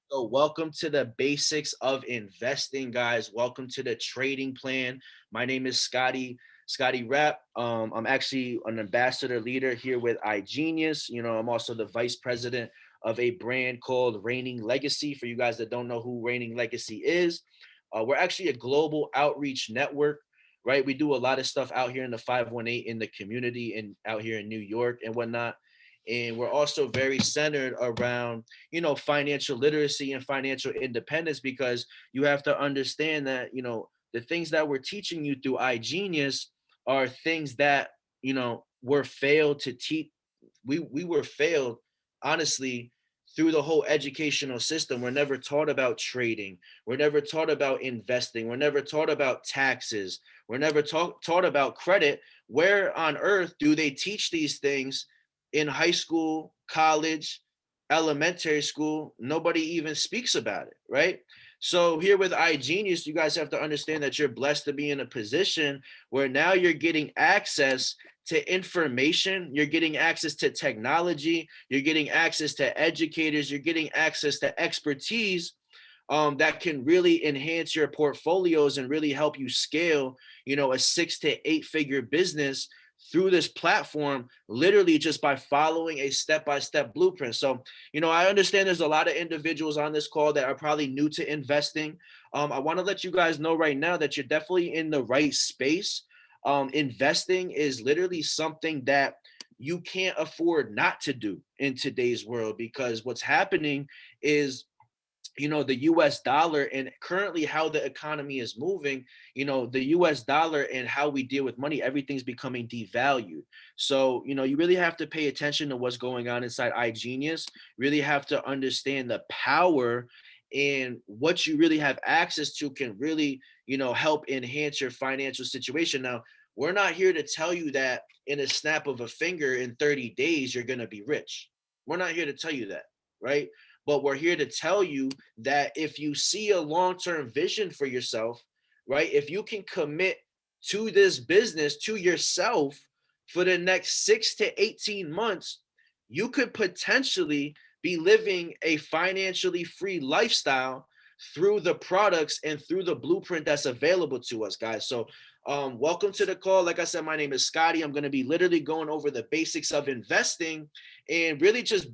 So welcome to the basics of investing, guys. Welcome to the trading plan. My name is Scottie Rapp. I'm actually an ambassador leader here with iGenius. I'm also the vice president of a brand called Reigning Legacy. For you guys that don't know who Reigning Legacy is, we're actually a global outreach network, right? We do a lot of stuff out here in the 518 in the community and out here in New York and whatnot. And we're also very centered around financial literacy and financial independence, because you have to understand that the things that we're teaching you through iGenius are things that were failed to teach. We were failed, honestly, through the whole educational system. We're never taught about trading. We're never taught about investing. We're never taught about taxes. We're never taught about credit. Where on earth do they teach these things in high school, college, elementary school? Nobody even speaks about it, right? So here with iGenius, you guys have to understand that you're blessed to be in a position where now you're getting access to information, you're getting access to technology, you're getting access to educators, you're getting access to expertise that can really enhance your portfolios and really help you scale, a 6 to 8 figure business through this platform, literally just by following a step-by-step blueprint. So, I understand there's a lot of individuals on this call that are probably new to investing. I want to let you guys know right now that you're definitely in the right space. Investing is literally something that you can't afford not to do in today's world, because what's happening is the US dollar and currently how the economy is moving, the US dollar and how we deal with money, everything's becoming devalued. So, you really have to pay attention to what's going on inside iGenius, really have to understand the power and what you really have access to can really, help enhance your financial situation. Now, we're not here to tell you that in a snap of a finger in 30 days, you're going to be rich. We're not here to tell you that, right? But we're here to tell you that if you see a long-term vision for yourself, right? If you can commit to this business, to yourself for the next 6 to 18 months, you could potentially be living a financially free lifestyle through the products and through the blueprint that's available to us, guys. So welcome to the call. Like I said, my name is Scottie. I'm going to be literally going over the basics of investing and really just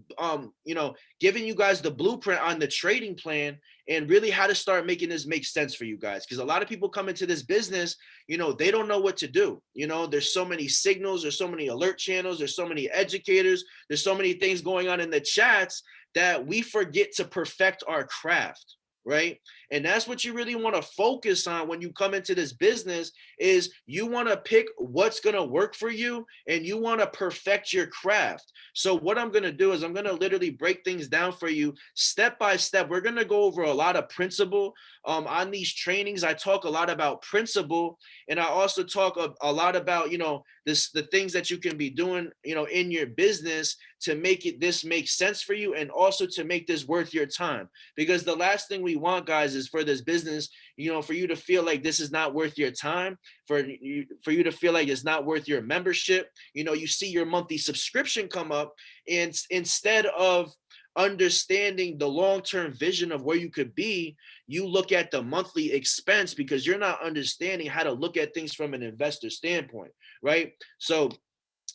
giving you guys the blueprint on the trading plan and really how to start making this make sense for you guys. Because a lot of people come into this business, they don't know what to do. There's so many signals, there's so many alert channels, there's so many educators, there's so many things going on in the chats that we forget to perfect our craft, right? And that's what you really want to focus on when you come into this business, is you want to pick what's going to work for you and you want to perfect your craft. So what I'm going to do is I'm going to literally break things down for you step by step. We're going to go over a lot of principle on these trainings. I talk a lot about principle, and I also talk a lot about the things that you can be doing in your business to make this make sense for you, and also to make this worth your time. Because the last thing we want, guys, is for this business, for you to feel like this is not worth your time, for you to feel like it's not worth your membership. You see your monthly subscription come up, and instead of understanding the long-term vision of where you could be, you look at the monthly expense because you're not understanding how to look at things from an investor standpoint, right? So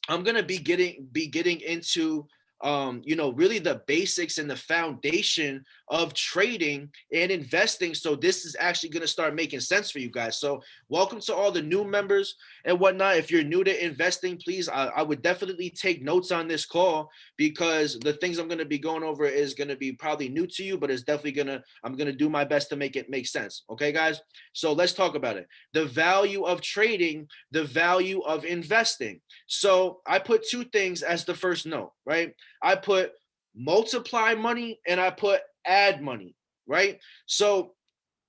I'm gonna be getting into really the basics and the foundation of trading and investing. So this is actually gonna start making sense for you guys. So welcome to all the new members and whatnot. If you're new to investing, please, I would definitely take notes on this call, because the things I'm gonna be going over is gonna be probably new to you, but it's definitely I'm gonna do my best to make it make sense. Okay, guys. So let's talk about it. The value of trading, the value of investing. So I put two things as the first note, right? I put multiply money and I put add money, right? So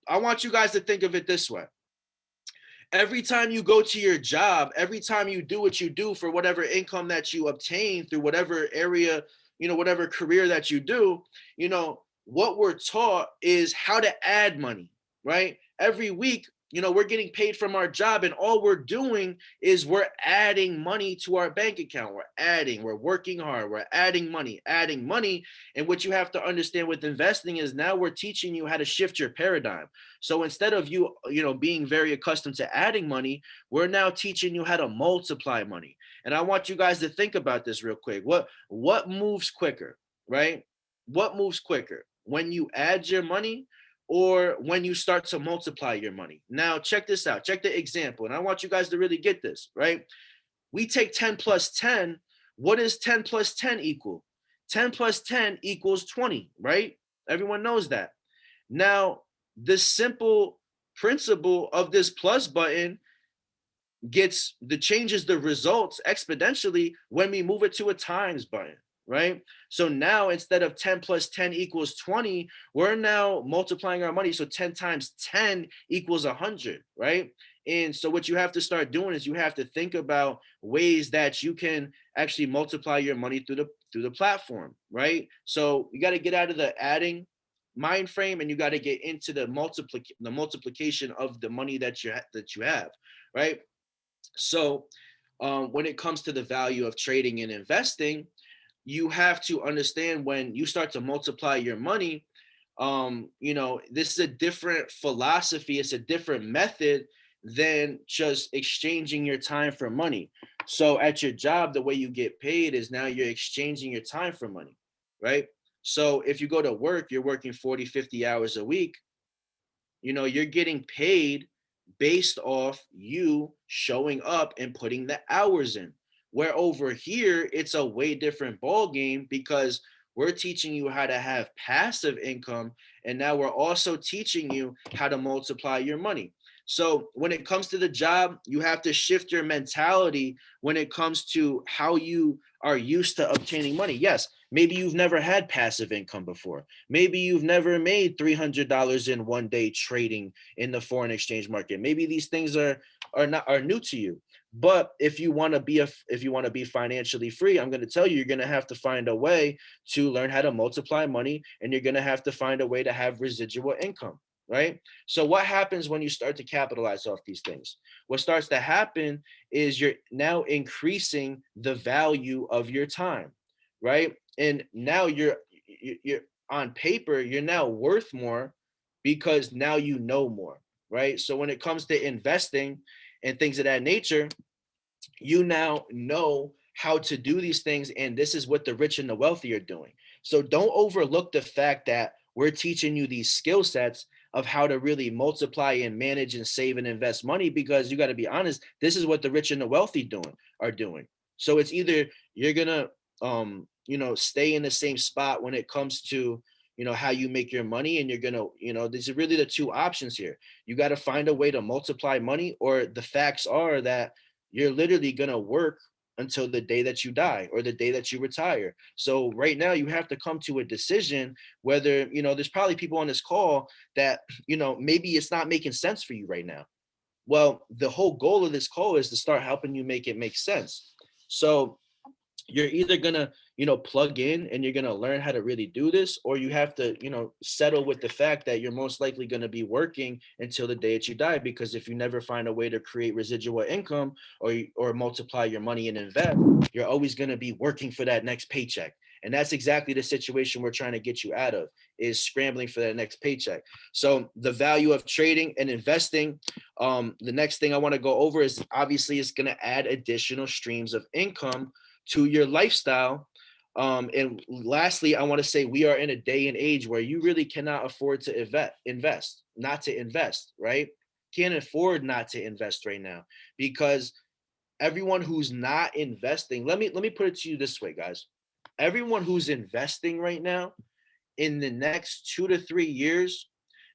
I want you guys to think of it this way. Every time you go to your job, every time you do what you do for whatever income that you obtain through whatever area, whatever career that you do, what we're taught is how to add money, right? Every week we're getting paid from our job, and all we're doing is we're adding money to our bank account. We're working hard, we're adding money. And what you have to understand with investing is now we're teaching you how to shift your paradigm. So instead of being very accustomed to adding money, we're now teaching you how to multiply money. And I want you guys to think about this real quick. What moves quicker, right? What moves quicker? When you add your money or when you start to multiply your money. Now, check this out. Check the example. And I want you guys to really get this, right? We take 10 plus 10. What does 10 plus 10 equal? 10 plus 10 equals 20, right? Everyone knows that. Now, the simple principle of this plus button changes the results exponentially when we move it to a times button, right? So now instead of 10 plus 10 equals 20, we're now multiplying our money. So 10 times 10 equals 100, right? And so what you have to start doing is you have to think about ways that you can actually multiply your money through the platform, right? So you got to get out of the adding mind frame, and you got to get into the multiplication of the money that you have, right? So when it comes to the value of trading and investing, you have to understand when you start to multiply your money, this is a different philosophy. It's a different method than just exchanging your time for money. So at your job, the way you get paid is now you're exchanging your time for money, right? So if you go to work, you're working 40, 50 hours a week, you're getting paid based off you showing up and putting the hours in. Where over here, it's a way different ball game because we're teaching you how to have passive income, and now we're also teaching you how to multiply your money. So when it comes to the job, you have to shift your mentality when it comes to how you are used to obtaining money. Yes, maybe you've never had passive income before. Maybe you've never made $300 in one day trading in the foreign exchange market. Maybe these things are new to you. But if you want to be financially free, I'm going to tell you, you're going to have to find a way to learn how to multiply money, and you're going to have to find a way to have residual income, right? So what happens when you start to capitalize off these things? What starts to happen is you're now increasing the value of your time, right? And now you're on paper, you're now worth more because now you know more, right? So when it comes to investing and things of that nature, you now know how to do these things, and this is what the rich and the wealthy are doing. So don't overlook the fact that we're teaching you these skill sets of how to really multiply and manage and save and invest money, because you got to be honest, this is what the rich and the wealthy are doing. So it's either you're gonna stay in the same spot when it comes to how you make your money, and you're gonna these are really the two options here. You got to find a way to multiply money, or the facts are that you're literally going to work until the day that you die or the day that you retire. So right now you have to come to a decision whether, there's probably people on this call that, maybe it's not making sense for you right now. Well, the whole goal of this call is to start helping you make it make sense. So you're either gonna plug in and you're gonna learn how to really do this, or you have to settle with the fact that you're most likely going to be working until the day that you die, because if you never find a way to create residual income or multiply your money and invest, you're always going to be working for that next paycheck. And that's exactly the situation we're trying to get you out of, is scrambling for that next paycheck. So the value of trading and investing, the next thing I want to go over is obviously it's going to add additional streams of income to your lifestyle. And lastly, I want to say we are in a day and age where you really cannot afford to not to invest, right? Can't afford not to invest right now, because everyone who's not investing, let me put it to you this way, guys. Everyone who's investing right now, in the next 2 to 3 years,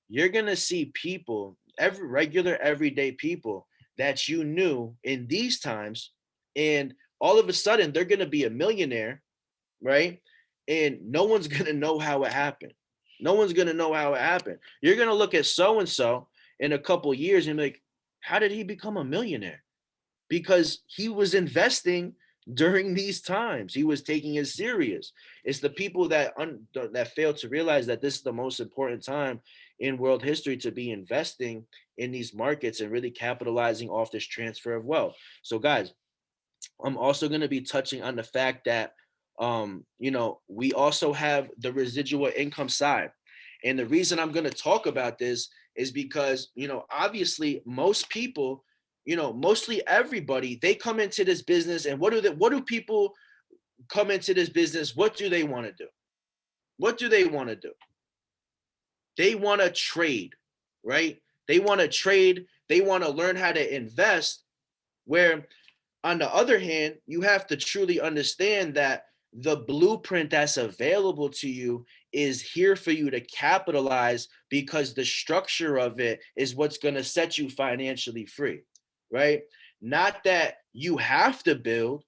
you're going to see people, everyday people that you knew in these times, and all of a sudden they're going to be a millionaire, right? And no one's going to know how it happened. No one's going to know how it happened. You're going to look at so-and-so in a couple years and be like, how did he become a millionaire? Because he was investing during these times. He was taking it serious. It's the people that fail to realize that this is the most important time in world history to be investing in these markets and really capitalizing off this transfer of wealth. So guys, I'm also going to be touching on the fact that we also have the residual income side. And the reason I'm going to talk about this is because, obviously most people, mostly everybody, they come into this business, and what do people come into this business? What do they want to do? What do they want to do? They want to trade, right? They want to trade. They want to learn how to invest, where on the other hand, you have to truly understand that the blueprint that's available to you is here for you to capitalize, because the structure of it is what's going to set you financially free, right? Not that you have to build,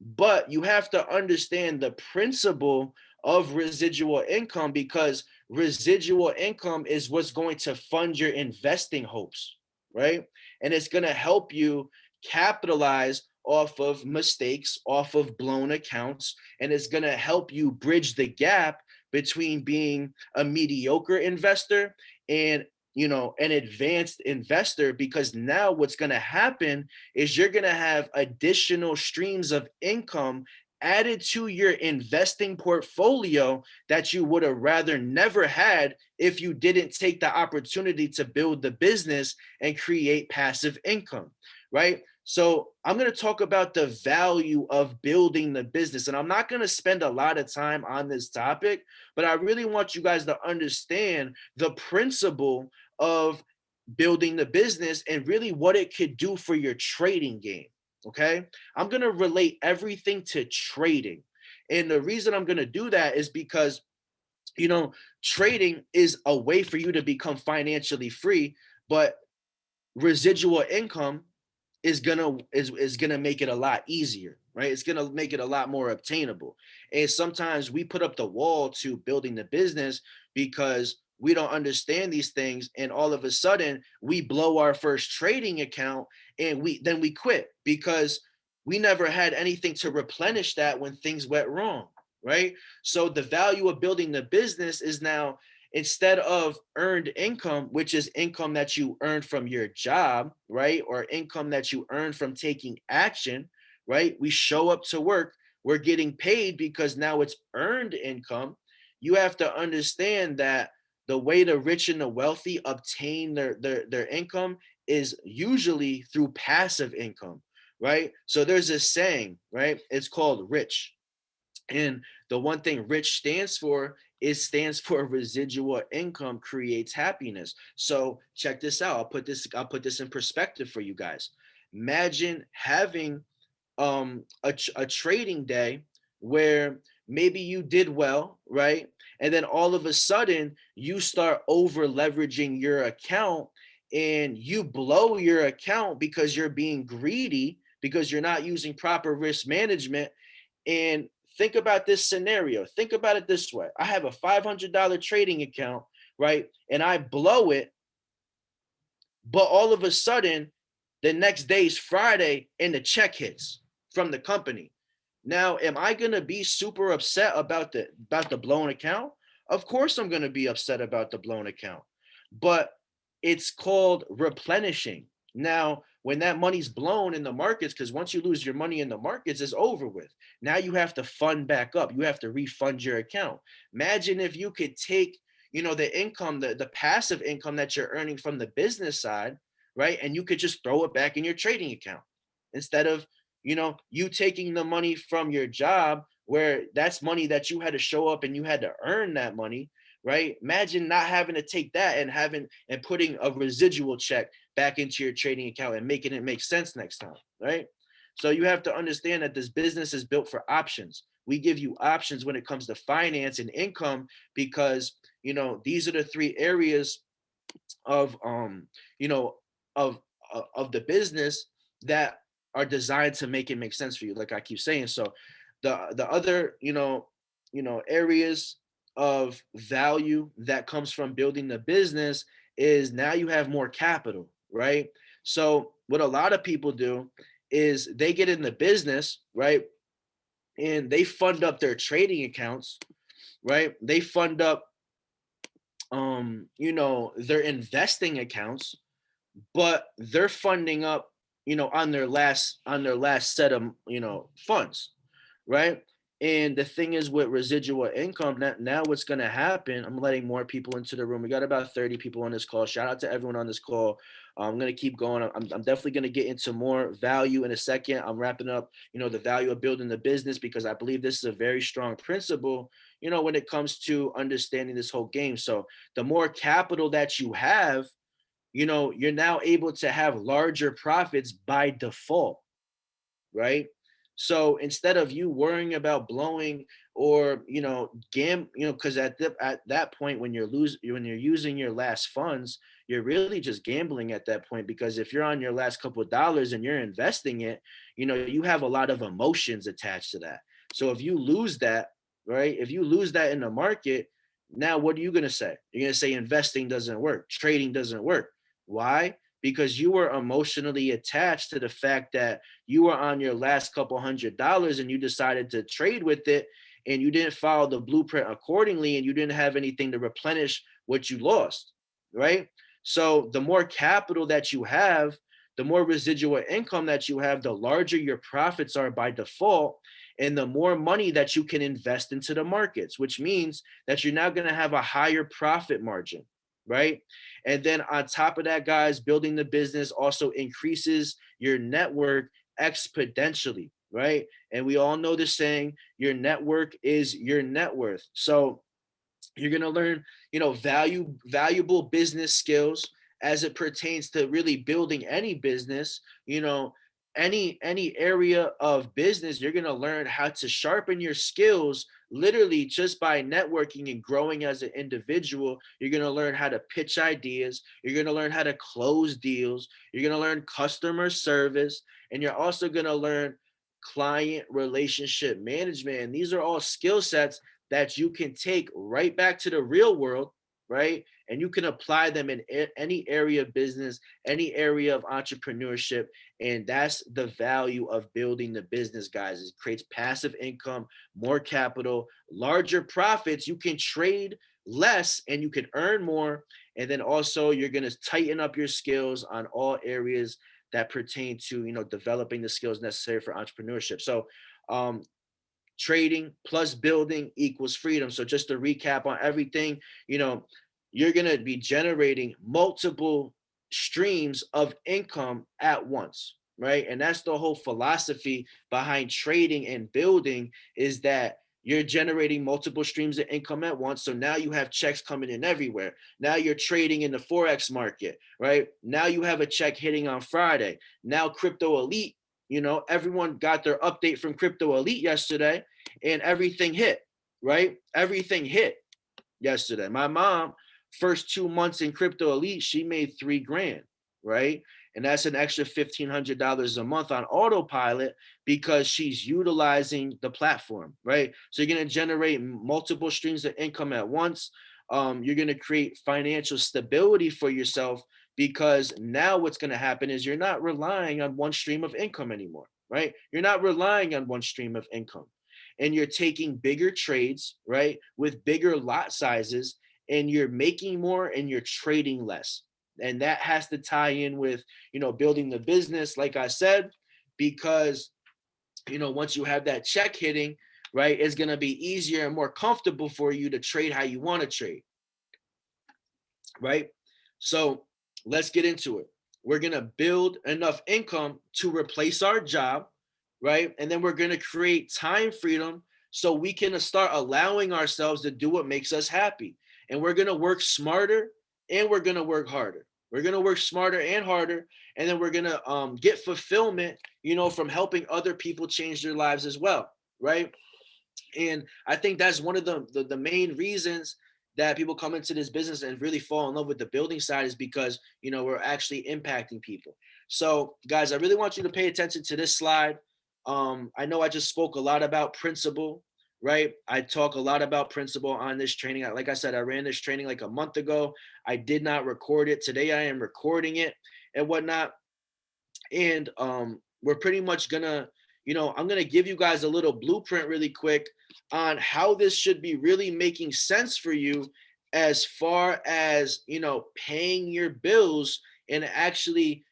but you have to understand the principle of residual income, because residual income is what's going to fund your investing hopes, right? And it's going to help you capitalize off of mistakes, off of blown accounts, and it's going to help you bridge the gap between being a mediocre investor and an advanced investor. Because now what's going to happen is you're going to have additional streams of income added to your investing portfolio that you would have rather never had if you didn't take the opportunity to build the business and create passive income, right? So I'm going to talk about the value of building the business, and I'm not going to spend a lot of time on this topic, but I really want you guys to understand the principle of building the business and really what it could do for your trading game. Okay. I'm going to relate everything to trading. And the reason I'm going to do that is because, trading is a way for you to become financially free, but residual income is gonna make it a lot easier, right? It's gonna make it a lot more obtainable. And sometimes we put up the wall to building the business because we don't understand these things, and all of a sudden we blow our first trading account, and we quit because we never had anything to replenish that when things went wrong, right? So the value of building the business is now, instead of earned income, which is income that you earned from your job, right? Or income that you earned from taking action, right? We show up to work, we're getting paid because now it's earned income. You have to understand that the way the rich and the wealthy obtain their income is usually through passive income, right? So there's a saying, right? It's called rich. And the one thing rich stands for, it stands for residual income creates happiness. So check this out. I'll put this in perspective for you guys. Imagine having a trading day where maybe you did well, right? And then all of a sudden you start over leveraging your account, and you blow your account because you're being greedy, because you're not using proper risk management. And think about this scenario. Think about it this way. I have a $500 trading account, right? And I blow it, but all of a sudden, the next day's Friday and the check hits from the company. Now, am I gonna be super upset about the blown account? Of course, I'm gonna be upset about the blown account, but it's called replenishing. Now, when that money's blown in the markets, because once you lose your money in the markets, it's over with. Now you have to fund back up. You have to refund your account. Imagine if you could take, the income, the passive income that you're earning from the business side, right? And you could just throw it back in your trading account instead of, you taking the money from your job, where that's money that you had to show up and you had to earn that money, right? Imagine not having to take that and putting a residual check back into your trading account and making it make sense next time, right? So you have to understand that this business is built for options. We give you options when it comes to finance and income, because these are the three areas of you know of the business that are designed to make it make sense for you, like I keep saying. So the other areas of value that comes from building the business is now you have more capital, right? So what a lot of people do is they get in the business, right? And they fund up their trading accounts, right? They fund up their investing accounts, but they're funding up, on their last set of, funds, right? And the thing is with residual income, now what's going to happen, I'm letting more people into the room. We got about 30 people on this call. Shout out to everyone on this call. I'm going to keep going. I'm definitely going to get into more value in a second. I'm wrapping up, the value of building the business, because I believe this is a very strong principle, when it comes to understanding this whole game. So the more capital that you have, you're now able to have larger profits by default, right? So instead of you worrying about blowing or because at that point when when you're using your last funds, you're really just gambling at that point, because if you're on your last couple of dollars and you're investing it, you have a lot of emotions attached to that. So if you lose that, right? If you lose that in the market, now what are you going to say? You're going to say investing doesn't work, trading doesn't work. Why? Because you were emotionally attached to the fact that you were on your last couple $100 and you decided to trade with it, and you didn't follow the blueprint accordingly, and you didn't have anything to replenish what you lost, right? So the more capital that you have, the more residual income that you have, the larger your profits are by default, and the more money that you can invest into the markets, which means that you're now going to have a higher profit margin, right? And then on top of that, guys, building the business also increases your network exponentially, right? And we all know the saying, your network is your net worth. So you're going to learn, valuable business skills as it pertains to really building any business, any area of business. You're going to learn how to sharpen your skills literally just by networking and growing as an individual. You're going to learn how to pitch ideas. You're going to learn how to close deals. You're going to learn customer service, and you're also going to learn client relationship management. And these are all skill sets that you can take right back to the real world, right? And you can apply them in any area of business, any area of entrepreneurship. And that's the value of building the business, guys. It creates passive income, more capital, larger profits. You can trade less and you can earn more. And then also you're going to tighten up your skills on all areas that pertain to, developing the skills necessary for entrepreneurship. So trading plus building equals freedom. So just to recap on everything, you're going to be generating multiple streams of income at once, right? And that's the whole philosophy behind trading and building, is that you're generating multiple streams of income at once. So now you have checks coming in everywhere. Now you're trading in the Forex market, right? Now you have a check hitting on Friday. Now Crypto Elite, everyone got their update from Crypto Elite yesterday, and everything hit, right? Everything hit yesterday. My mom, first 2 months in Crypto Elite, she made $3,000, right? And that's an extra $1,500 a month on autopilot because she's utilizing the platform, right? So you're going to generate multiple streams of income at once. You're going to create financial stability for yourself, because now what's going to happen is you're not relying on one stream of income anymore, right? You're not relying on one stream of income, and you're taking bigger trades, right, with bigger lot sizes, and you're making more and you're trading less. And that has to tie in with, building the business, like I said, because, once you have that check hitting, right, it's going to be easier and more comfortable for you to trade how you want to trade, right? So let's get into it. We're going to build enough income to replace our job, right? And then we're going to create time freedom so we can start allowing ourselves to do what makes us happy. And we're going to work smarter and we're going to work harder. We're going to work smarter and harder. And then we're going to get fulfillment, from helping other people change their lives as well, right? And I think that's one of the main reasons that people come into this business and really fall in love with the building side, is because, we're actually impacting people. So guys, I really want you to pay attention to this slide. I know I just spoke a lot about principle, right? I talk a lot about principle on this training. Like I said, I ran this training like a month ago. I did not record it. Today I am recording it and whatnot. And we're pretty much gonna, I'm gonna give you guys a little blueprint really quick on how this should be really making sense for you as far as, paying your bills and actually,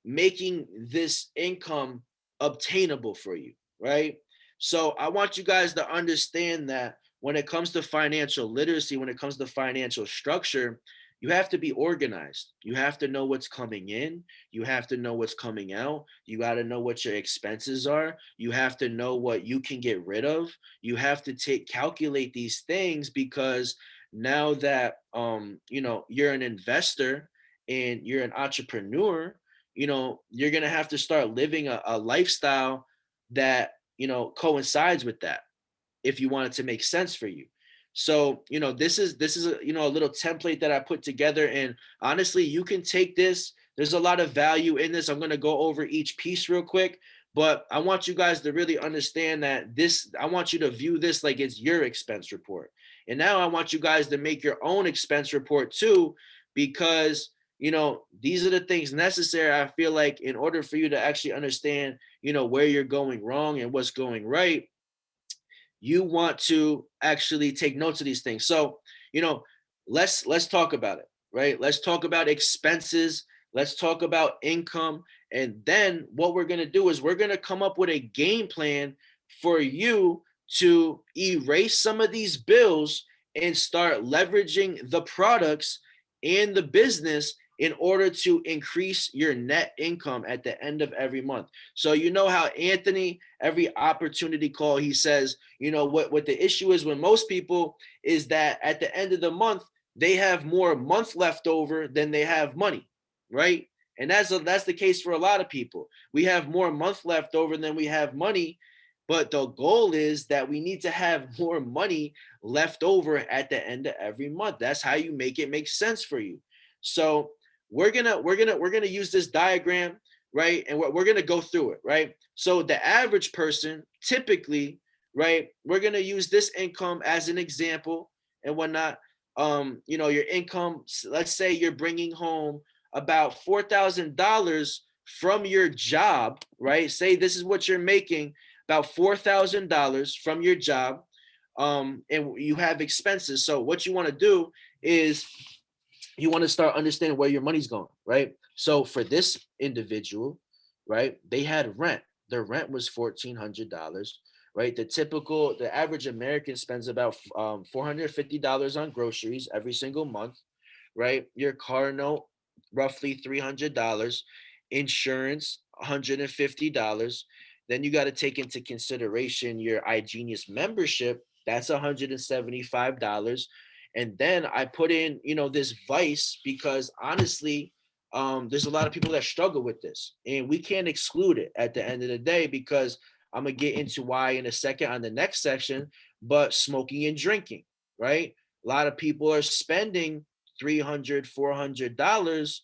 making this income obtainable for you, right? So I want you guys to understand that when it comes to financial literacy, when it comes to financial structure, you have to be organized. You have to know what's coming in. You have to know what's coming out. You got to know what your expenses are. You have to know what you can get rid of. You have to calculate these things, because now that you're an investor and you're an entrepreneur, you're gonna have to start living a lifestyle that coincides with that, if you want it to make sense for you. So, this is a little template that I put together, and honestly, you can take this. There's a lot of value in this. I'm going to go over each piece real quick, but I want you guys to really understand that I want you to view this like it's your expense report. And now I want you guys to make your own expense report too, because these are the things necessary, I feel like, in order for you to actually understand, where you're going wrong and what's going right. You want to actually take notes of these things. So, let's talk about it, right? Let's talk about expenses. Let's talk about income. And then what we're going to do is we're going to come up with a game plan for you to erase some of these bills and start leveraging the products and the business in order to increase your net income at the end of every month. So you know how Anthony, every opportunity call, he says, what the issue is with most people is that at the end of the month, they have more month left over than they have money, right? And that's the case for a lot of people. We have more month left over than we have money, but the goal is that we need to have more money left over at the end of every month. That's how you make it make sense for you. So we're gonna use this diagram, right? And we're gonna go through it, right? So the average person typically, right? We're gonna use this income as an example and whatnot. Your income. Let's say you're bringing home about $4,000 from your job, right? Say this is what you're making, about $4,000 from your job, and you have expenses. So what you want to do is you want to start understanding where your money's going, right? So for this individual, right, they had rent. Their rent was $1,400, right? The average American spends about $450 on groceries every single month, right? Your car note, roughly $300, insurance, $150. Then you got to take into consideration your iGenius membership. That's $175. And then I put in, this vice, because honestly, there's a lot of people that struggle with this, and we can't exclude it at the end of the day, because I'm gonna get into why in a second on the next section. But smoking and drinking, right? A lot of people are spending $300, $400,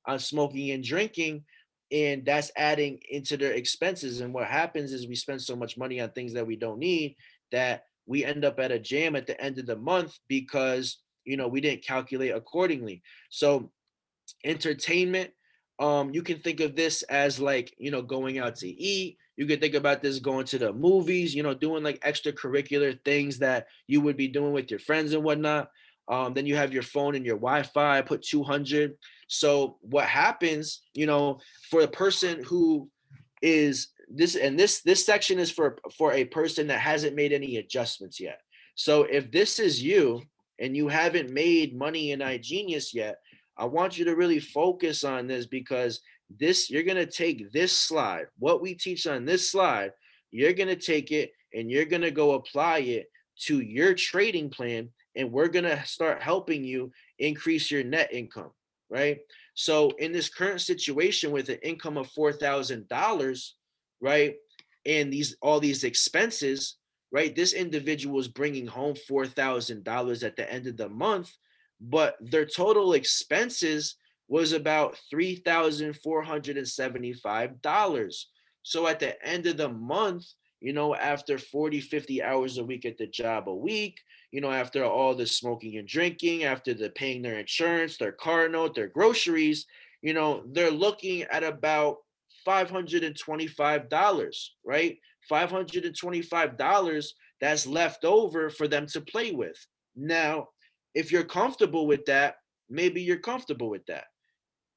on smoking and drinking, and that's adding into their expenses. And what happens is we spend so much money on things that we don't need, that we end up at a jam at the end of the month, because we didn't calculate accordingly. So entertainment, you can think of this as like, going out to eat. You can think about this going to the movies, doing like extracurricular things that you would be doing with your friends and whatnot. Then you have your phone and your Wi-Fi, put 200. So what happens, for a person who is this, and this section is for a person that hasn't made any adjustments yet. So if this is you and you haven't made money in iGenius yet, I want you to really focus on this, because you're going to take this slide, what we teach on this slide, you're going to take it and you're going to go apply it to your trading plan, and we're going to start helping you increase your net income, right? So in this current situation with an income of $4,000, right, and all these expenses, right, this individual is bringing home $4,000 at the end of the month, but their total expenses was about $3,475. So at the end of the month, after 40, 50 hours a week at the job a week, after all the smoking and drinking, after the paying their insurance, their car note, their groceries, they're looking at about $525, right? $525 that's left over for them to play with. Now, if you're comfortable with that, maybe you're comfortable with that.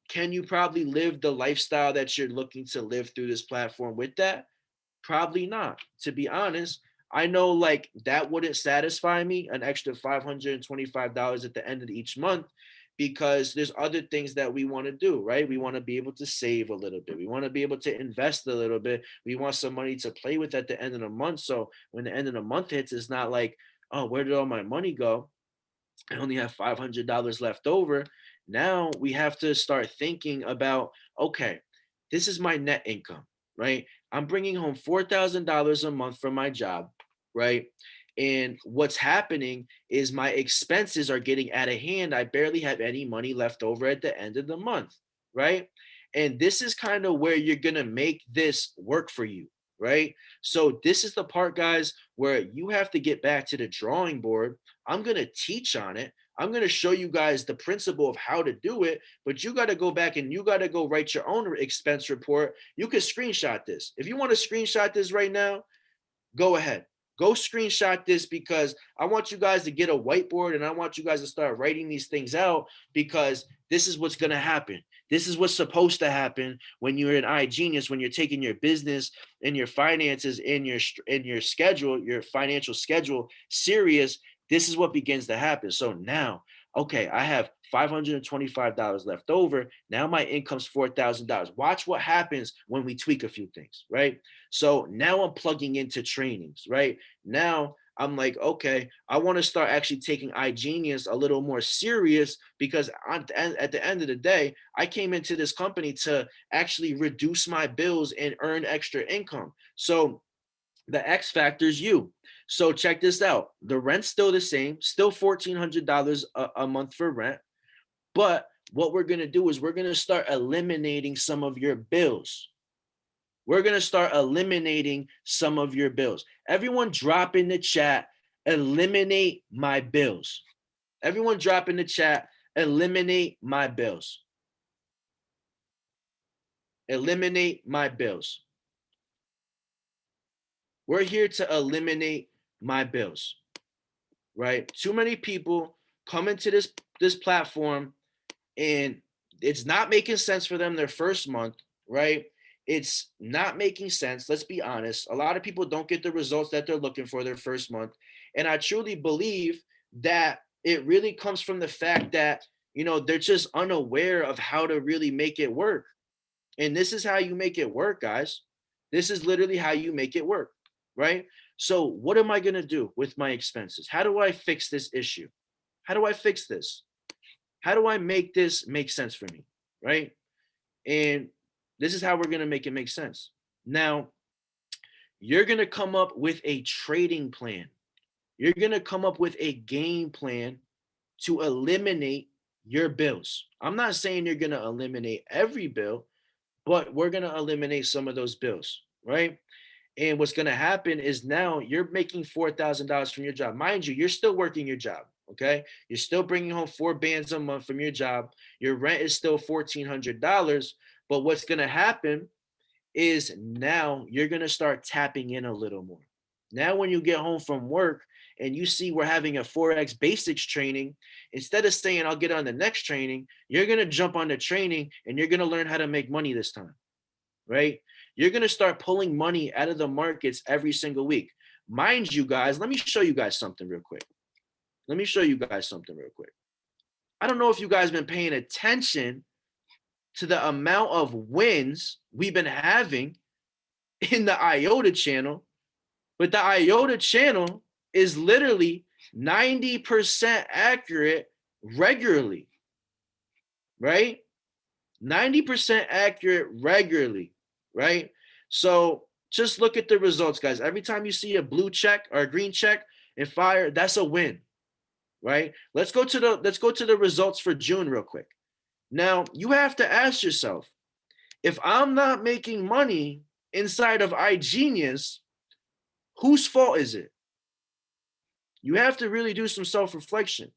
Can you probably live the lifestyle that you're looking to live through this platform with that? Probably not. To be honest, I know like that wouldn't satisfy me, an extra $525 at the end of each month, because there's other things that we want to do, right? We want to be able to save a little bit. We want to be able to invest a little bit. We want some money to play with at the end of the month. So when the end of the month hits, it's not like, oh, where did all my money go? I only have $500 left over. Now we have to start thinking about, okay, this is my net income, right? I'm bringing home $4,000 a month from my job, right? And what's happening is my expenses are getting out of hand. I barely have any money left over at the end of the month, right? And this is kind of where you're going to make this work for you, right? So this is the part, guys, where you have to get back to the drawing board. I'm going to teach on it. I'm going to show you guys the principle of how to do it, but you got to go back and you got to go write your own expense report. You can screenshot this. If you want to screenshot this right now, go ahead. Go screenshot this, because I want you guys to get a whiteboard and I want you guys to start writing these things out, because this is what's going to happen. This is what's supposed to happen when you're an iGenius, when you're taking your business and your finances and your schedule, your financial schedule serious. This is what begins to happen. So now, okay, I have $525 left over. Now my income's $4,000. Watch what happens when we tweak a few things, right? So now I'm plugging into trainings, right? Now I'm like, okay, I want to start actually taking iGenius a little more serious, because at the end of the day, I came into this company to actually reduce my bills and earn extra income. So the X factor is you. So check this out. The rent's still the same, still $1,400 a month for rent. But what we're going to do is we're going to start eliminating some of your bills. We're going to start eliminating some of your bills. Everyone drop in the chat, eliminate my bills. Everyone drop in the chat, eliminate my bills. Eliminate my bills. We're here to eliminate my bills, right? Too many people come into this platform and it's not making sense for them their first month, right? It's not making sense. Let's be honest. A lot of people don't get the results that they're looking for their first month. And I truly believe that it really comes from the fact that, they're just unaware of how to really make it work. And this is how you make it work, guys. This is literally how you make it work, right? So what am I going to do with my expenses? How do I fix this issue? How do I fix this? How do I make this make sense for me, right? And this is how we're going to make it make sense. Now, you're going to come up with a trading plan. You're going to come up with a game plan to eliminate your bills. I'm not saying you're going to eliminate every bill, but we're going to eliminate some of those bills, right? And what's going to happen is now you're making $4,000 from your job. Mind you, you're still working your job. Okay. You're still bringing home 4 bands a month from your job. Your rent is still $1,400. But what's going to happen is now you're going to start tapping in a little more. Now, when you get home from work and you see we're having a Forex basics training, instead of saying, I'll get on the next training, you're going to jump on the training and you're going to learn how to make money this time, right? You're going to start pulling money out of the markets every single week. Mind you, guys, let me show you guys something real quick. I don't know if you guys been paying attention to the amount of wins we've been having in the IOTA channel, but the IOTA channel is literally 90% accurate regularly, right? 90% accurate regularly, right? So just look at the results, guys. Every time you see a blue check or a green check in fire, that's a win, right? Let's go to the results for June real quick. Now, you have to ask yourself, if I'm not making money inside of iGenius, whose fault is it? You have to really do some self-reflection,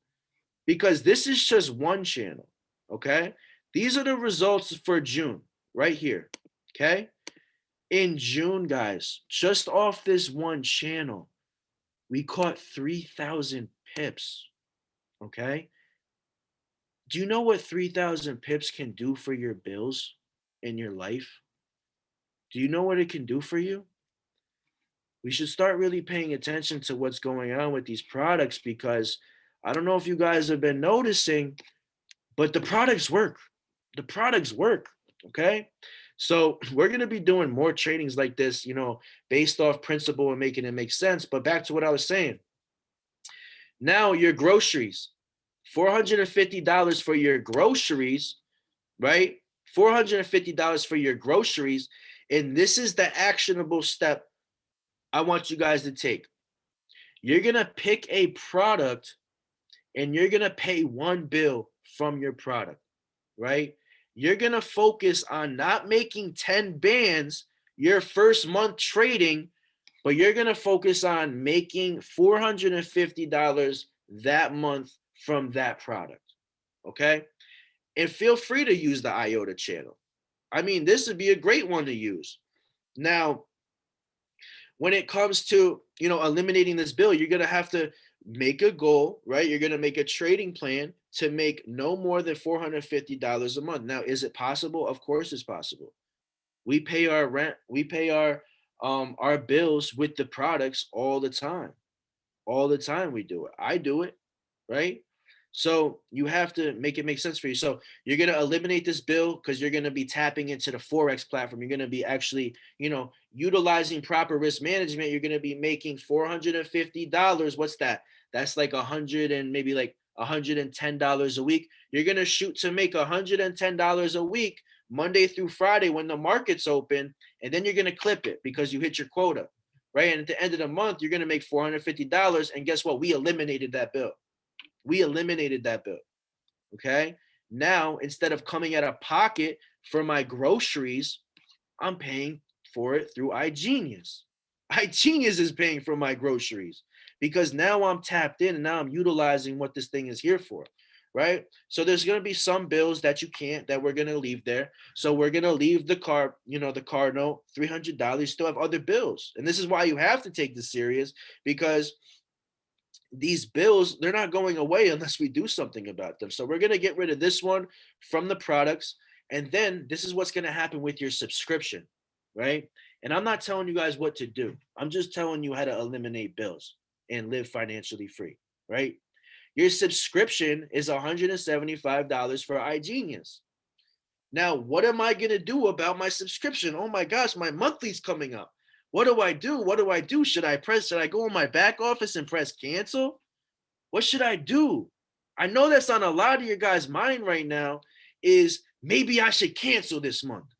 because this is just one channel, okay? These are the results for June right here, Okay. In June, guys, just off this one channel, we caught 3,000 pips. Okay. Do you know what 3,000 pips can do for your bills in your life? Do you know what it can do for you? We should start really paying attention to what's going on with these products, because I don't know if you guys have been noticing, but the products work. The products work. Okay. So we're going to be doing more trainings like this, based off principle and making it make sense. But back to what I was saying. Now, your groceries, $450 for your groceries, right? $450 for your groceries. And this is the actionable step I want you guys to take. You're going to pick a product and you're going to pay one bill from your product, right? You're going to focus on not making 10 bands your first month trading, but you're going to focus on making $450 that month from that product, okay? And feel free to use the IOTA channel. I mean, this would be a great one to use. Now, when it comes to, eliminating this bill, you're going to have to make a goal, right? You're going to make a trading plan to make no more than $450 a month. Now, is it possible? Of course it's possible. We pay our rent, we pay our bills with the products all the time. All the time we do it. I do it, right? So you have to make it make sense for you. So you're going to eliminate this bill because you're going to be tapping into the Forex platform. You're going to be actually, utilizing proper risk management. You're going to be making $450. What's that? That's like maybe like $110 a week. You're going to shoot to make $110 a week Monday through Friday when the market's open. And then you're going to clip it because you hit your quota, right? And at the end of the month, you're going to make $450. And guess what? We eliminated that bill. We eliminated that bill. Okay. Now, instead of coming out of pocket for my groceries, I'm paying for it through iGenius. iGenius is paying for my groceries because now I'm tapped in and now I'm utilizing what this thing is here for. Right. So there's going to be some bills that we're going to leave there. So we're going to leave the car note, $300. You still have other bills. And this is why you have to take this serious, because these bills, they're not going away unless we do something about them. So we're going to get rid of this one from the products. And then this is what's going to happen with your subscription, right? And I'm not telling you guys what to do. I'm just telling you how to eliminate bills and live financially free, right? Your subscription is $175 for iGenius. Now, what am I going to do about my subscription? Oh my gosh, my monthly's coming up. What do I do? What do I do? Should I go in my back office and press cancel? What should I do? I know that's on a lot of your guys' mind right now is maybe I should cancel this month.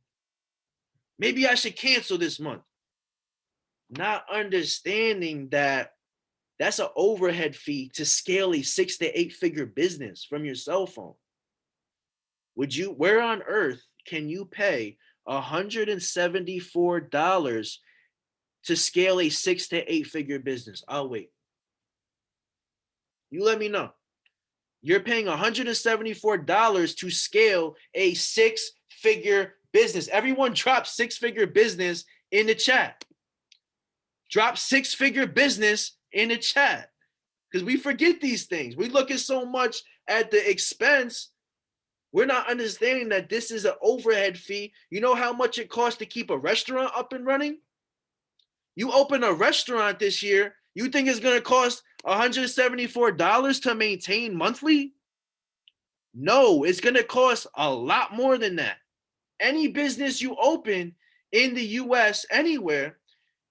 Maybe I should cancel this month. Not understanding that that's an overhead fee to scale a 6 to 8 figure business from your cell phone. Where on earth can you pay $174 to scale a 6 to 8 figure business? I'll wait. You let me know. You're paying $174 to scale a 6-figure business. Everyone drop 6-figure business in the chat. Drop 6-figure business in the chat. Because we forget these things. We look at so much at the expense. We're not understanding that this is an overhead fee. You know how much it costs to keep a restaurant up and running? You open a restaurant this year, you think it's going to cost $174 to maintain monthly? No, it's going to cost a lot more than that. Any business you open in the US, anywhere,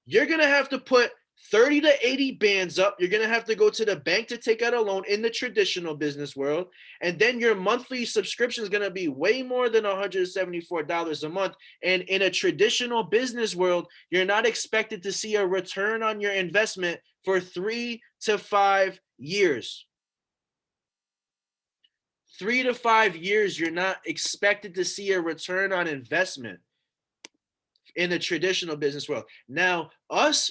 you're going to have to put 30 to 80 bands up. You're going to have to go to the bank to take out a loan in the traditional business world. And then your monthly subscription is going to be way more than $174 a month. And in a traditional business world, you're not expected to see a return on your investment for 3 to 5 years. 3 to 5 years, you're not expected to see a return on investment in the traditional business world. Now, us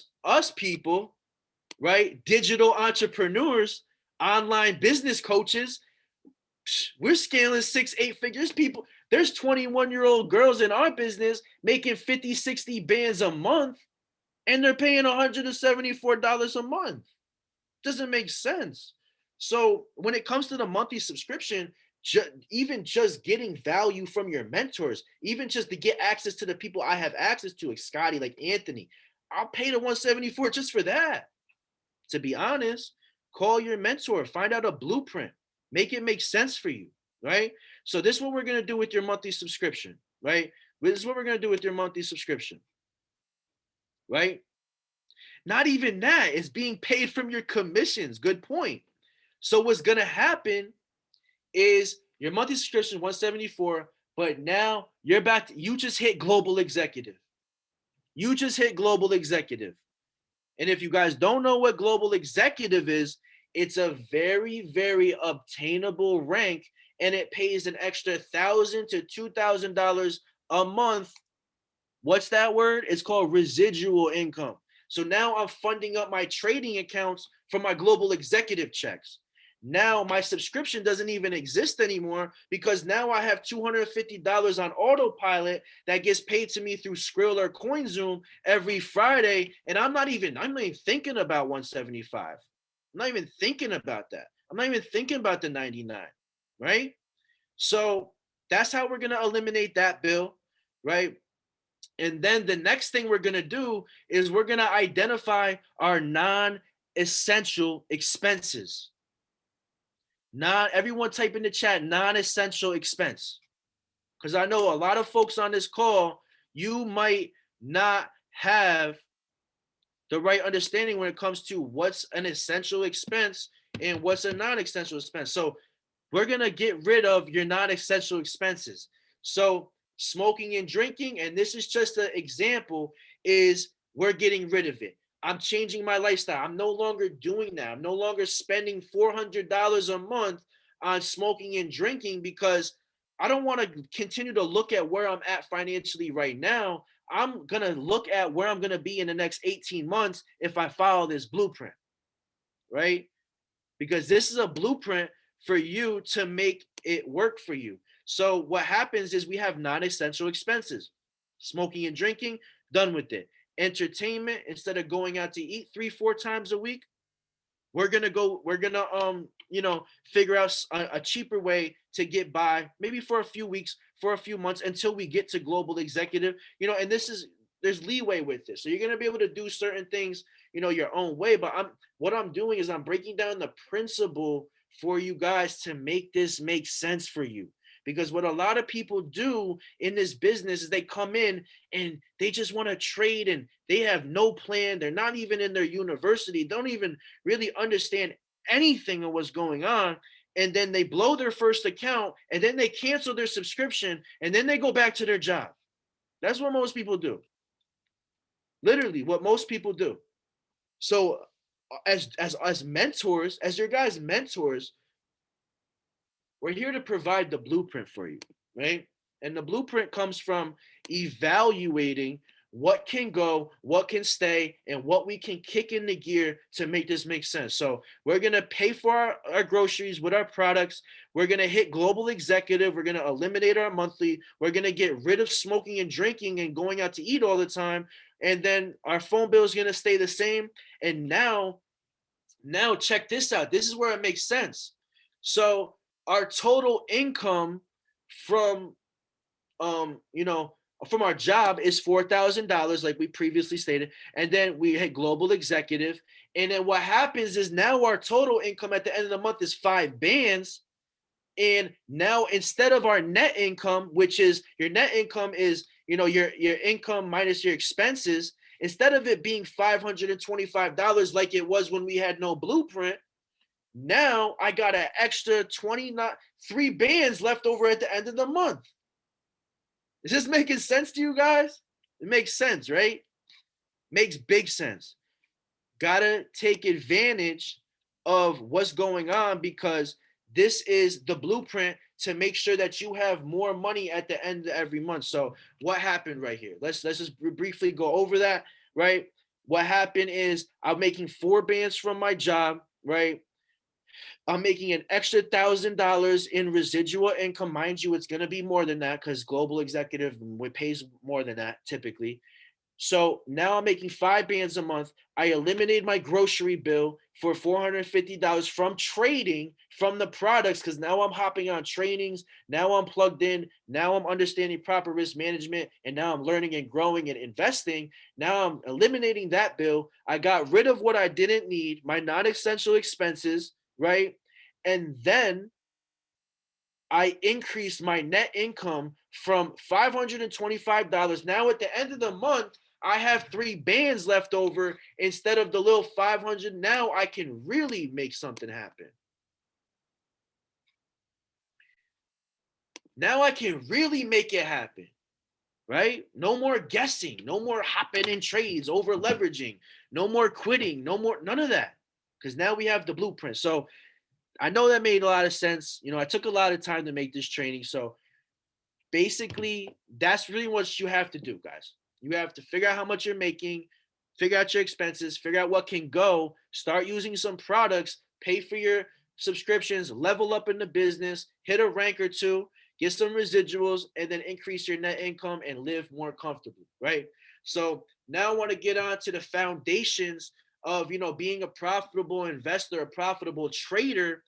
people, right? Digital entrepreneurs, online business coaches, we're scaling 6, 8 figures. There's 21-year-old girls in our business making 50, 60 bands a month, and they're paying $174 a month. Doesn't make sense. So when it comes to the monthly subscription, even just getting value from your mentors, even just to get access to the people I have access to, like Scottie, like Anthony, I'll pay the 174 just for that. To be honest, call your mentor, find out a blueprint, make it make sense for you, right? So this is what we're gonna do with your monthly subscription, right? This is what we're gonna do with your monthly subscription, right? Not even that, it's being paid from your commissions. Good point. So what's gonna happen is your monthly subscription 174, but now you just hit global executive. You just hit global executive. And if you guys don't know what global executive is, it's a very, very obtainable rank, and it pays an extra $1,000 to $2,000 a month. What's that word? It's called residual income. So now I'm funding up my trading accounts for my global executive checks. Now my subscription doesn't even exist anymore because now I have $250 on autopilot that gets paid to me through Skrill or CoinZoom every Friday, and I'm not even thinking about 175. I'm not even thinking about that. I'm not even thinking about the 99, right? So that's how we're gonna eliminate that bill, right? And then the next thing we're gonna do is we're gonna identify our non-essential expenses. Not everyone type in the chat non-essential expense, because I know a lot of folks on this call, you might not have the right understanding when it comes to what's an essential expense and what's a non-essential expense. So we're gonna get rid of your non-essential expenses. So smoking and drinking, and this is just an example, is we're getting rid of it. I'm changing my lifestyle. I'm no longer doing that. I'm no longer spending $400 a month on smoking and drinking because I don't want to continue to look at where I'm at financially right now. I'm going to look at where I'm going to be in the next 18 months if I follow this blueprint, right? Because this is a blueprint for you to make it work for you. So what happens is we have non-essential expenses. Smoking and drinking, done with it. Entertainment, instead of going out to eat 3-4 times a week, we're gonna figure out a cheaper way to get by, maybe for a few weeks, for a few months, until we get to global executive. And there's leeway with this, so you're gonna be able to do certain things, your own way. But what I'm doing is I'm breaking down the principle for you guys to make this make sense for you. Because what a lot of people do in this business is they come in and they just want to trade, and they have no plan. They're not even in their university, don't even really understand anything of what's going on. And then they blow their first account, and then they cancel their subscription, and then they go back to their job. That's what most people do. Literally what most people do. So as mentors, as your guys' mentors, we're here to provide the blueprint for you, right? And the blueprint comes from evaluating what can go, what can stay, and what we can kick in the gear to make this make sense. So we're going to pay for our groceries with our products. We're going to hit global executive. We're going to eliminate our monthly. We're going to get rid of smoking and drinking and going out to eat all the time. And then our phone bill is going to stay the same. And now check this out. This is where it makes sense. So our total income from from our job is $4,000, like we previously stated, and then we hit global executive, and then what happens is now our total income at the end of the month is 5 bands. And now instead of our net income, which is your net income is your income minus your expenses, instead of it being $525 like it was when we had no blueprint, now I got an extra 3 bands left over at the end of the month. Is this making sense to you guys? It makes sense, right? Makes big sense. Gotta take advantage of what's going on, because this is the blueprint to make sure that you have more money at the end of every month. So what happened right here? Let's just briefly go over that, right? What happened is I'm making 4 bands from my job, right? I'm making an extra $1,000 in residual income. Mind you, it's going to be more than that because global executive pays more than that typically. So now I'm making 5 bands a month. I eliminated my grocery bill for $450 from trading from the products because now I'm hopping on trainings. Now I'm plugged in. Now I'm understanding proper risk management. And now I'm learning and growing and investing. Now I'm eliminating that bill. I got rid of what I didn't need, my non essential expenses, right? And then I increased my net income from $525. Now at the end of the month, I have 3 bands left over instead of the little 500. Now I can really make something happen. Now I can really make it happen, right? No more guessing, no more hopping in trades, over leveraging, no more quitting, no more, none of that. Because now we have the blueprint. So I know that made a lot of sense. You know, I took a lot of time to make this training. So basically, that's really what you have to do, guys. You have to figure out how much you're making, figure out your expenses, figure out what can go, start using some products, pay for your subscriptions, level up in the business, hit a rank or two, get some residuals, and then increase your net income and live more comfortably, right? So now I want to get on to the foundations of, you know, being a profitable investor, a profitable trader.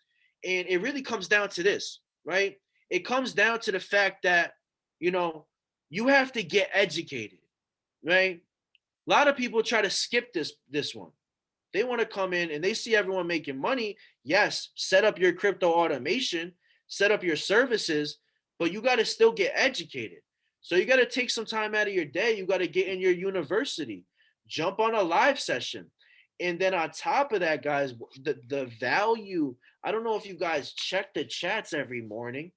And it really comes down to this, right? It comes down to the fact that, you know, you have to get educated, right? A lot of people try to skip this one. They want to come in and they see everyone making money. Yes, set up your crypto automation, set up your services, but you got to still get educated. So you got to take some time out of your day. You got to get in your university, jump on a live session. And then on top of that, guys, the value, I don't know if you guys check the chats every morning,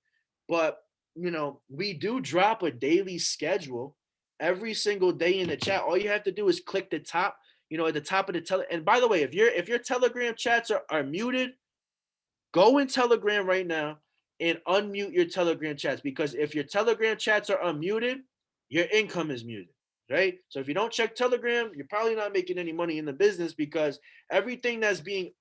but you know, we do drop a daily schedule every single day in the chat. All you have to do is click the top, you know, at the top of the and by the way, if your Telegram chats are muted, go in Telegram right now and unmute your Telegram chats, because if your Telegram chats are unmuted, your income is muted, right? So if you don't check Telegram, you're probably not making any money in the business, because everything that's being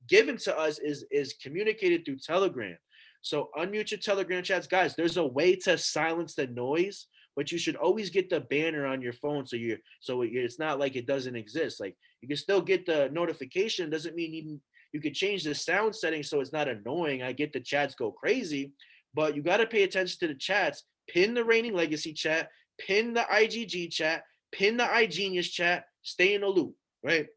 given to us is communicated through Telegram. So unmute your Telegram chats, guys. There's a way to silence the noise, but you should always get the banner on your phone so it's not like it doesn't exist. Like, you can still get the notification. Doesn't mean you could change the sound setting so it's not annoying. I get the chats go crazy, but you got to pay attention to the chats. Pin the Reigning Legacy chat, pin the IGG chat, pin the iGenius chat. Stay in the loop, right?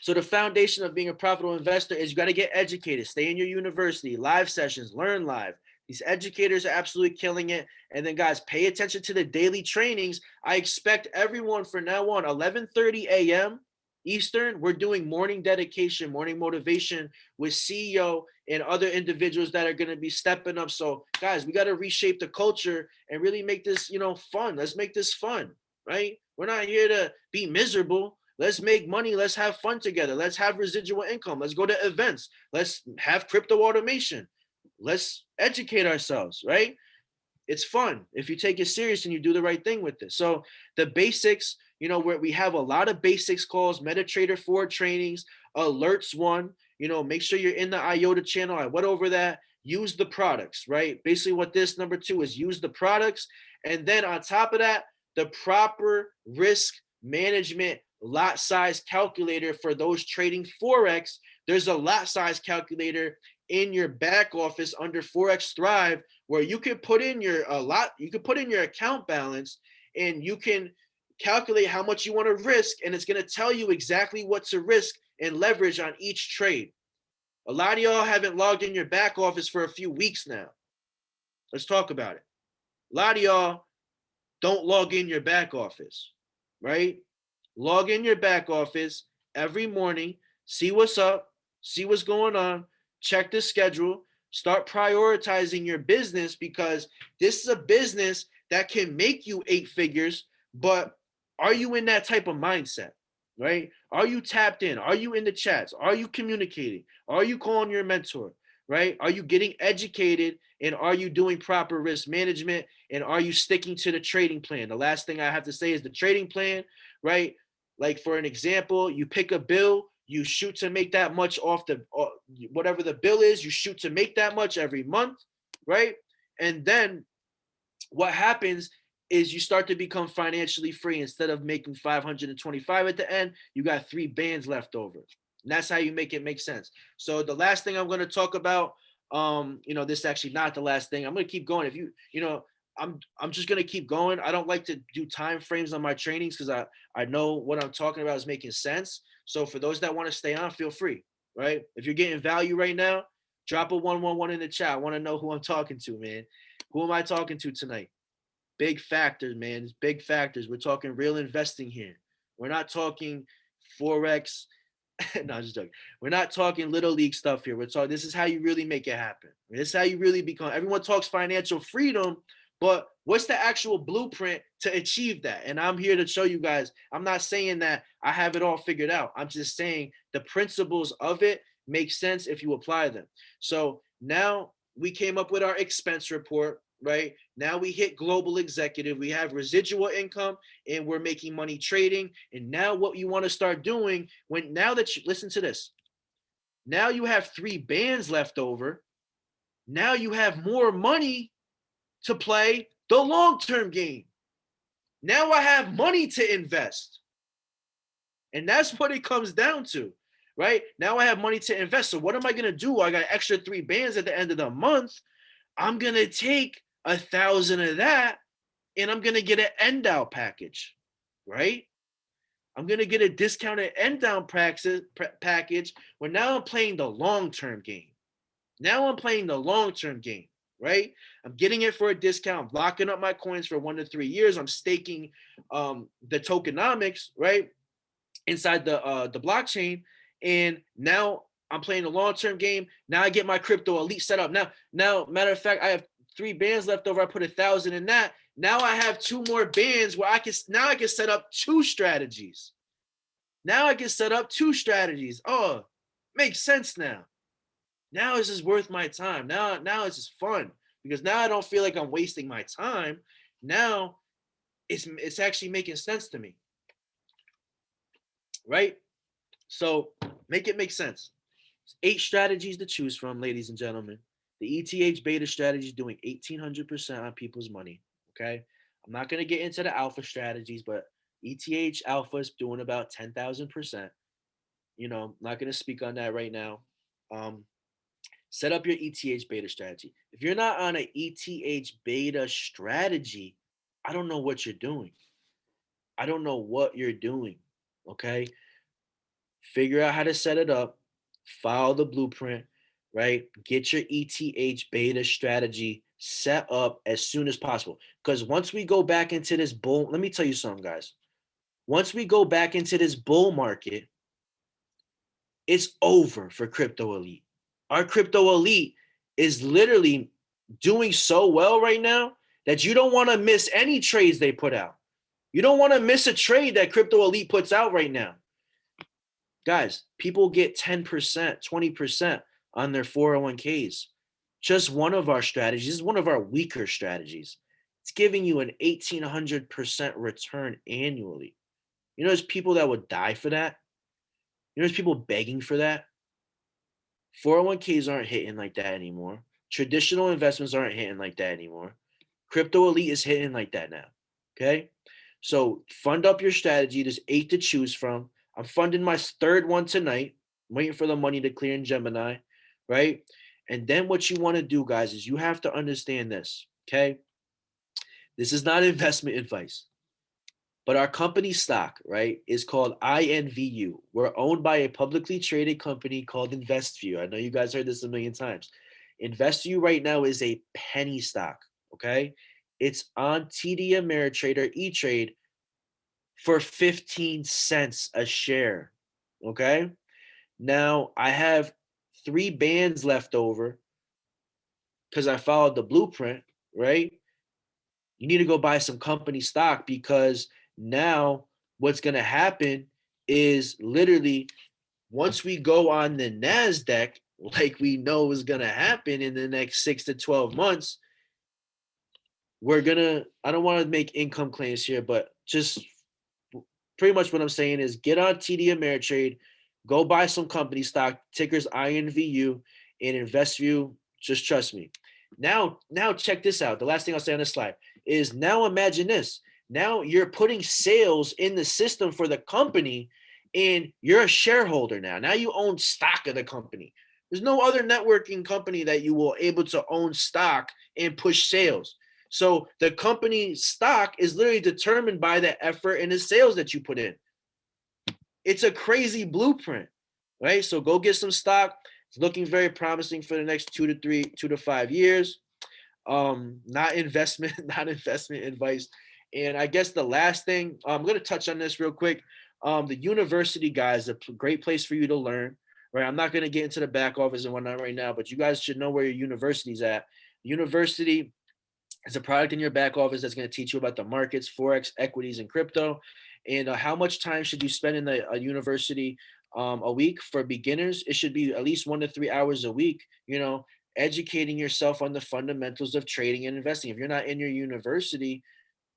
So the foundation of being a profitable investor is you got to get educated, stay in your university, live sessions, learn live. These educators are absolutely killing it. And then, guys, pay attention to the daily trainings. I expect everyone from now on, 11:30 a.m. Eastern, we're doing morning dedication, morning motivation with CEO and other individuals that are going to be stepping up. So, guys, we got to reshape the culture and really make this, you know, fun. Let's make this fun, right? We're not here to be miserable. Let's make money. Let's have fun together. Let's have residual income. Let's go to events. Let's have crypto automation. Let's educate ourselves, right? It's fun if you take it serious and you do the right thing with this. So the basics, you know, where we have a lot of basics calls, MetaTrader 4 trainings, alerts one, you know, make sure you're in the IOTA channel. I went over that. Use the products, right? Basically what this number 2 is, use the products. And then on top of that, the proper risk management lot size calculator for those trading Forex. There's a lot size calculator in your back office under Forex Thrive, where you can put in your you can put in your account balance, and you can calculate how much you want to risk, and it's going to tell you exactly what to risk and leverage on each trade. A lot of y'all haven't logged in your back office for a few weeks now. Let's talk about it. A lot of y'all don't log in your back office, right? Log in your back office every morning, see what's up, see what's going on, check the schedule, start prioritizing your business, because this is a business that can make you 8 figures, but are you in that type of mindset, right? Are you tapped in? Are you in the chats? Are you communicating? Are you calling your mentor, right? Are you getting educated, and are you doing proper risk management, and are you sticking to the trading plan? The last thing I have to say is the trading plan, right? Like, for an example, you pick a bill, You shoot to make that much off the whatever the bill is. You shoot to make that much every month, right? And then what happens is you start to become financially free. Instead of making 525 at the end, you got 3 bands left over. And that's how you make it make sense. So the last thing I'm going to talk about, this is actually not the last thing. I'm going to keep going. If I'm just going to keep going. I don't like to do time frames on my trainings because I know what I'm talking about is making sense. So for those that want to stay on, feel free, right? If you're getting value right now, drop a 111 in the chat. I want to know who I'm talking to, man. Who am I talking to tonight? Big factors, man. It's big factors. We're talking real investing here. We're not talking Forex. No, I'm just joking. We're not talking little league stuff here. We're talking, this is how you really make it happen. This is how you really become. Everyone talks financial freedom, but what's the actual blueprint to achieve that? And I'm here to show you guys. I'm not saying that I have it all figured out. I'm just saying the principles of it make sense if you apply them. So now we came up with our expense report, right? Now we hit global executive. We have residual income and we're making money trading. And now what you want to start doing now that you listen to this, now you have 3 bands left over. Now you have more money to play the long-term game. Now I have money to invest. And that's what it comes down to, right? Now I have money to invest. So what am I going to do? I got extra 3 bands at the end of the month. I'm going to take 1,000 of that and I'm going to get an end down package, right? I'm going to get a discounted end down package where now I'm playing the long-term game. Now I'm playing the long-term game, right? I'm getting it for a discount. I'm locking up my coins for 1 to 3 years. I'm staking the tokenomics, right, inside the blockchain. And now I'm playing the long-term game. Now I get my crypto elite set up. Now, matter of fact, I have 3 bands left over. I put 1,000 in that. Now I have 2 more bands where I can set up 2 strategies. Now I can set up 2 strategies. Oh, makes sense now. Now this is worth my time. Now it's just fun because now I don't feel like I'm wasting my time. Now it's actually making sense to me, right? So make it make sense. 8 strategies to choose from, ladies and gentlemen. The ETH beta strategy is doing 1,800% on people's money. Okay, I'm not going to get into the alpha strategies, but ETH alpha is doing about 10,000%. I'm not going to speak on that right now. Set up your ETH beta strategy. If you're not on an ETH beta strategy, I don't know what you're doing. I don't know what you're doing. Okay. Figure out how to set it up, follow the blueprint, right? Get your ETH beta strategy set up as soon as possible. Because once we go back into this bull, let me tell you something, guys. Once we go back into this bull market, it's over for Crypto Elite. Our Crypto Elite is literally doing so well right now that you don't want to miss any trades they put out. You don't want to miss a trade that Crypto Elite puts out right now. Guys, people get 10%, 20% on their 401ks. Just one of our strategies, this is one of our weaker strategies. It's giving you an 1,800% return annually. There's people that would die for that. There's people begging for that. 401ks aren't hitting like that anymore. Traditional investments aren't hitting like that anymore. Crypto Elite is hitting like that now. Okay? So fund up your strategy. There's 8 to choose from. I'm funding my 3rd one tonight. I'm waiting for the money to clear in Gemini, right? And then what you want to do, guys, is you have to understand this, okay? This is not investment advice. But our company stock, right, is called INVU. We're owned by a publicly traded company called InvestView. I know you guys heard this a million times. InvestView right now is a penny stock, okay? It's on TD Ameritrade or E-Trade for 15 cents a share, okay? Now, I have 3 bands left over because I followed the blueprint, right? You need to go buy some company stock because now what's going to happen is literally once we go on the NASDAQ, like we know is going to happen in the next 6 to 12 months, we're going to, I don't want to make income claims here, but just pretty much what I'm saying is get on TD Ameritrade, Go buy some company stock, tickers INVU and InvestView. Just trust me. Now check this out. The last thing I'll say on this slide is, now imagine this. Now you're putting sales in the system for the company, and you're a shareholder now. Now you own stock of the company. There's no other networking company that you will able to own stock and push sales. So the company stock is literally determined by the effort and the sales that you put in. It's a crazy blueprint, right? So go get some stock. It's looking very promising for the next 2 to 5 years. Not investment, not investment advice. And I guess the last thing, I'm going to touch on this real quick. The university, guys, a great place for you to learn, right? I'm not going to get into the back office and whatnot right now, but you guys should know where your university's at. University is a product in your back office that's going to teach you about the markets, forex, equities, and crypto. And how much time should you spend in a university a week? For beginners, it should be at least 1 to 3 hours a week. Educating yourself on the fundamentals of trading and investing. If you're not in your university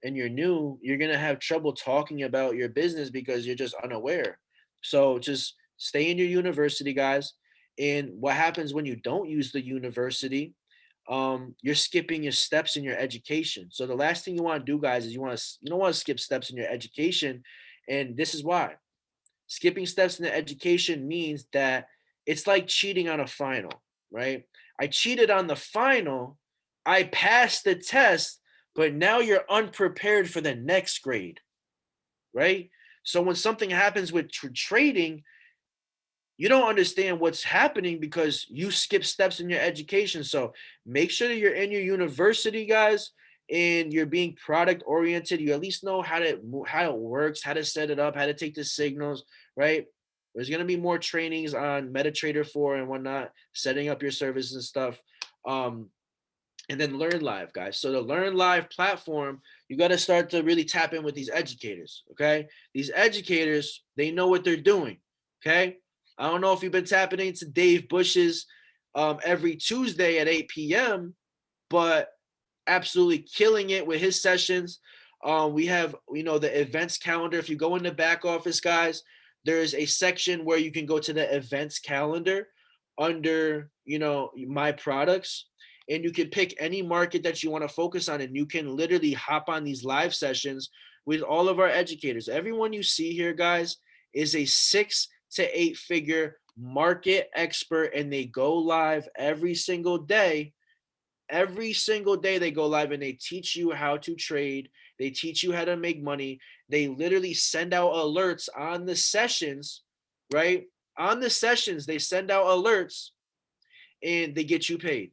and you're new, you're going to have trouble talking about your business because you're just unaware. So just stay in your university, guys. And what happens when you don't use the university? You're skipping your steps in your education. So the last thing you want to do, guys, is you don't want to skip steps in your education. And this is why. Skipping steps in the education means that it's like cheating on a final, right? I cheated on the final, I passed the test, but now you're unprepared for the next grade, right? So when something happens with trading, you don't understand what's happening because you skip steps in your education. So make sure that you're in your university, guys, and you're being product oriented. You at least know how it works, how to set it up, how to take the signals, right? There's going to be more trainings on MetaTrader 4 and whatnot, setting up your services and stuff. And then Learn Live, guys. So the Learn Live platform, you got to start to really tap in with these educators, okay? These educators, they know what they're doing, okay? I don't know if you've been tapping into Dave Bush's every Tuesday at 8 p.m., but absolutely killing it with his sessions. We have, the events calendar. If you go in the back office, guys, there's a section where you can go to the events calendar under, my products, and you can pick any market that you want to focus on, and you can literally hop on these live sessions with all of our educators. Everyone you see here, guys, is a 6 to 8 figure market expert, and they go live every single day. Every single day they go live, and they teach you how to trade. They teach you how to make money. They literally send out alerts on the sessions, right? On the sessions, they send out alerts and they get you paid,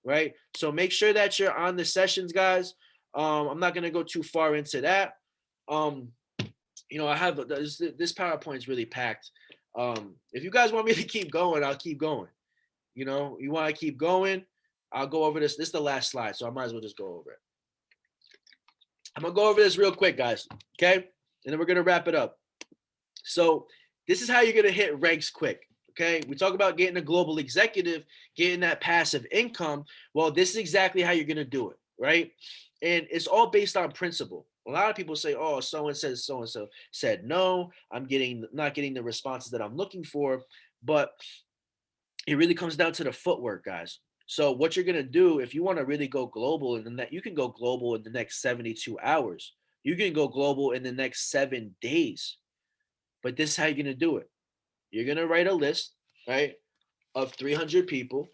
right? So make sure that you're on the sessions, guys. I'm not going to go too far into that. I have this PowerPoint is really packed. If you guys want me to keep going, I'll keep going. You want to keep going, I'll go over this. This is the last slide, so I might as well just go over it. I'm going to go over this real quick, guys, okay? And then we're going to wrap it up. So this is how you're going to hit ranks quick, okay? We talk about getting a global executive, getting that passive income. Well, this is exactly how you're going to do it, right? And it's all based on principle. A lot of people say, oh, so-and-so said no, I'm not getting the responses that I'm looking for. But it really comes down to the footwork, guys. So what you're going to do, if you want to really go global, you can go global in the next 72 hours. You can go global in the next 7 days. But this is how you're going to do it. You're going to write a list, right, of 300 people,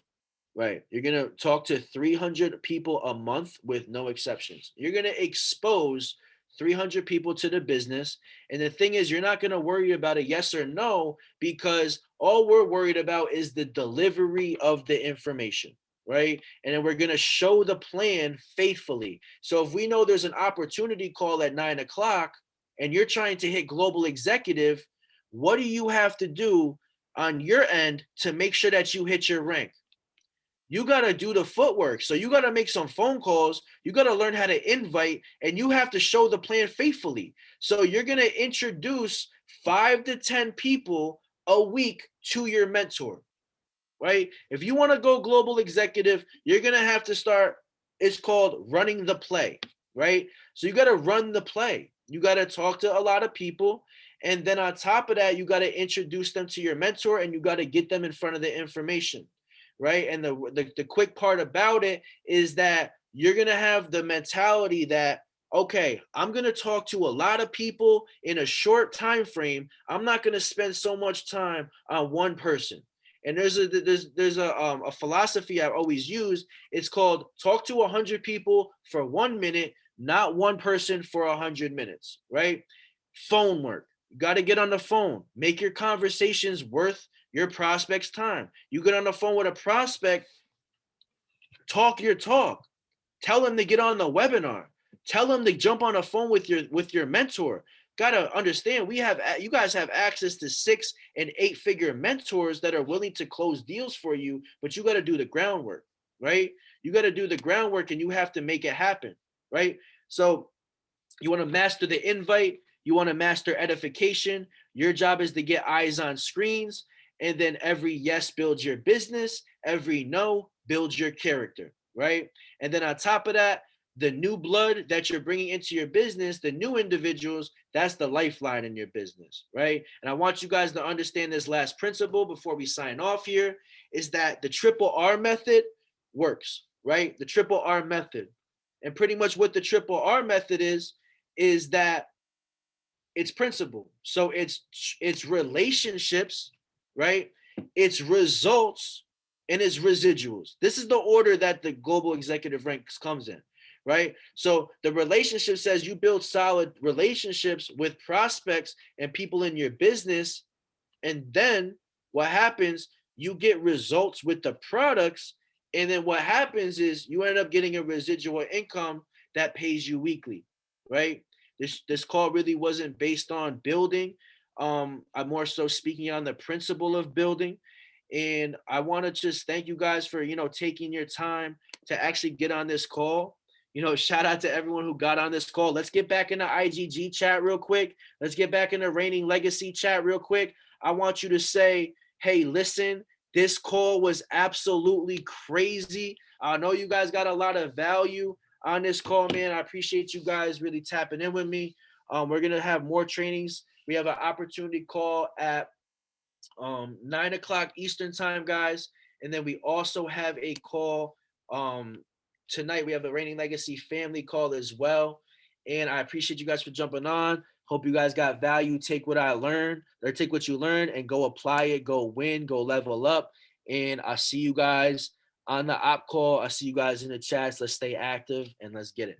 right? You're going to talk to 300 people a month with no exceptions. You're going to expose 300 people to the business. And the thing is, you're not going to worry about a yes or no, because all we're worried about is the delivery of the information, right? And then we're going to show the plan faithfully. So if we know there's an opportunity call at 9:00 and you're trying to hit global executive, what do you have to do on your end to make sure that you hit your rank? You got to do the footwork. So you got to make some phone calls. You got to learn how to invite, and you have to show the plan faithfully. So you're going to introduce 5 to 10 people a week to your mentor, right? If you want to go global executive, you're going to have to start, it's called running the play, right? So you got to run the play. You got to talk to a lot of people, And then on top of that, you got to introduce them to your mentor, and you got to get them in front of the information, right? And the quick part about it is that you're going to have the mentality that, okay, I'm going to talk to a lot of people in a short time frame. I'm not going to spend so much time on one person. And there's a philosophy I've always used. It's called talk to 100 people for 1 minute, not one person for 100 minutes, right? Phone work. You got to get on the phone. Make your conversations worth your prospect's time. You get on the phone with a prospect, talk your talk. Tell them to get on the webinar. Tell them to jump on a phone with your mentor. Gotta understand, you guys have access to 6 and 8 figure mentors that are willing to close deals for you, but you got to do the groundwork, right? You got to do the groundwork, and you have to make it happen, right? So you want to master the invite. You want to master edification. Your job is to get eyes on screens. And then every yes builds your business. Every no builds your character, right? And then on top of that, the new blood that you're bringing into your business, the new individuals, that's the lifeline in your business, right? And I want you guys to understand this last principle before we sign off here, is that the triple R method works, right? The triple R method. And pretty much what the triple R method is that it's principle. So it's relationships, right? It's results, and it's residuals. This is the order that the global executive ranks comes in, right? So the relationship says you build solid relationships with prospects and people in your business, and then what happens, you get results with the products, and then what happens is you end up getting a residual income that pays you weekly, right? This call really wasn't based on building. I'm more so speaking on the principle of building. And I want to just thank you guys for, taking your time to actually get on this call. Shout out to everyone who got on this call. Let's get back in the IGG chat real quick. Let's get back in the Reigning Legacy chat real quick. I want you to say, hey, listen, this call was absolutely crazy. I know you guys got a lot of value on this call, man. I appreciate you guys really tapping in with me. We're going to have more trainings. We have an opportunity call at 9 o'clock Eastern time, guys. And then we also have a call tonight. We have a Reigning Legacy family call as well. And I appreciate you guys for jumping on. Hope you guys got value. Take what I learned, or take what you learned and go apply it, go win, go level up. And I'll see you guys on the op call. I'll see you guys in the chats. Let's stay active and let's get it.